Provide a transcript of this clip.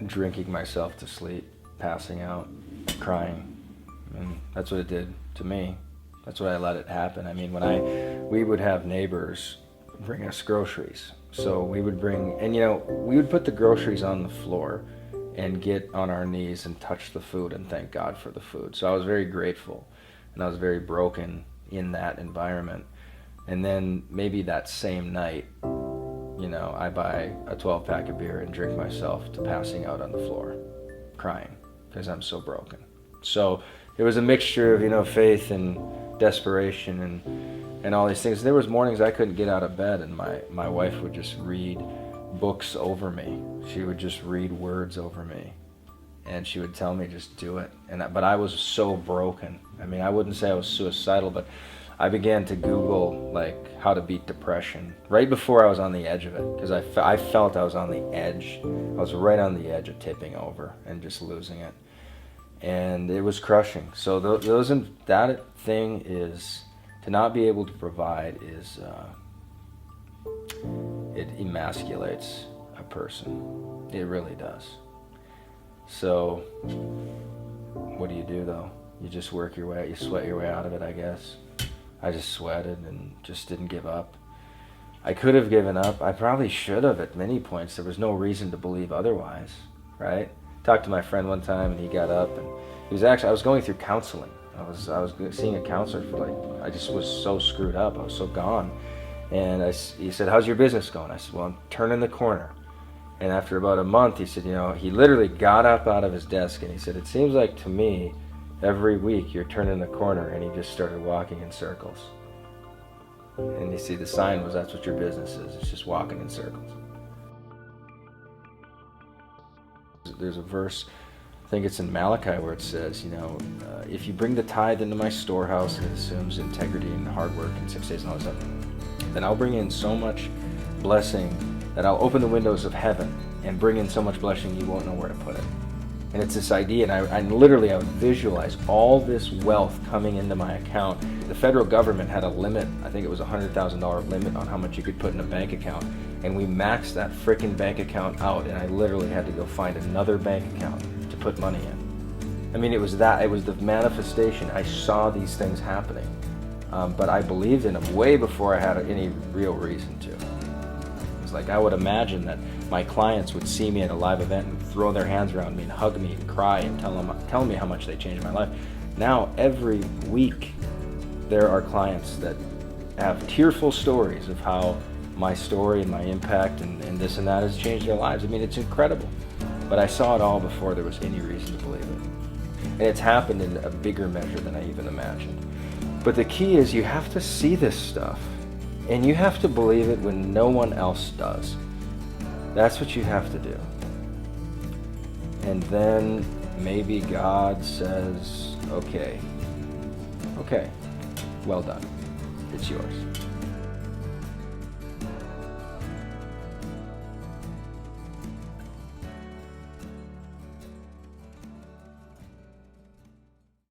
drinking myself to sleep, passing out, crying. And that's what it did to me. That's why I let it happen. I mean, we would have neighbors bring us groceries. So we would bring, and we would put the groceries on the floor and get on our knees and touch the food and thank God for the food. So I was very grateful, and I was very broken in that environment. And then maybe that same night, I buy a 12-pack of beer and drink myself to passing out on the floor, crying, because I'm so broken. So it was a mixture of, faith and desperation and all these things. There was mornings I couldn't get out of bed, and my wife would just read books over me. She would just read words over me, and she would tell me, just do it. But I was so broken. I mean, I wouldn't say I was suicidal, but I began to Google how to beat depression right before I was on the edge of it, because I felt I was on the edge. I was right on the edge of tipping over and just losing it, and it was crushing. So that thing is, to not be able to provide is it emasculates a person. It really does. So what do you do though? You just work your way out. You sweat your way out of it, I guess. I just sweated and just didn't give up. I could have given up. I probably should have at many points. There was no reason to believe otherwise, right? Talked to my friend one time, and he got up, and I was going through counseling. I was seeing a counselor for I just was so screwed up. I was so gone. And he said, "How's your business going?" I said, "Well, I'm turning the corner." And after about a month, he said, he literally got up out of his desk, and he said, "It seems like to me, every week you're turning the corner." And he just started walking in circles. And you see, the sign was, that's what your business is. It's just walking in circles. There's a verse, I think it's in Malachi, where it says, if you bring the tithe into my storehouse, and it assumes integrity and hard work and 6 days and all this stuff, then I'll bring in so much blessing that I'll open the windows of heaven and bring in so much blessing you won't know where to put it. And it's this idea, and I would visualize all this wealth coming into my account. The federal government had a limit, I think it was a $100,000 limit on how much you could put in a bank account. And we maxed that frickin' bank account out, and I literally had to go find another bank account to put money in. I mean, it was the manifestation. I saw these things happening, but I believed in them way before I had any real reason to. It's like I would imagine that my clients would see me at a live event and throw their hands around me and hug me and cry and tell me how much they changed my life. Now, every week, there are clients that have tearful stories of how my story and my impact and this and that has changed their lives. I mean, it's incredible. But I saw it all before there was any reason to believe it. And it's happened in a bigger measure than I even imagined. But the key is you have to see this stuff, and you have to believe it when no one else does. That's what you have to do. And then maybe God says, okay, well done. It's yours.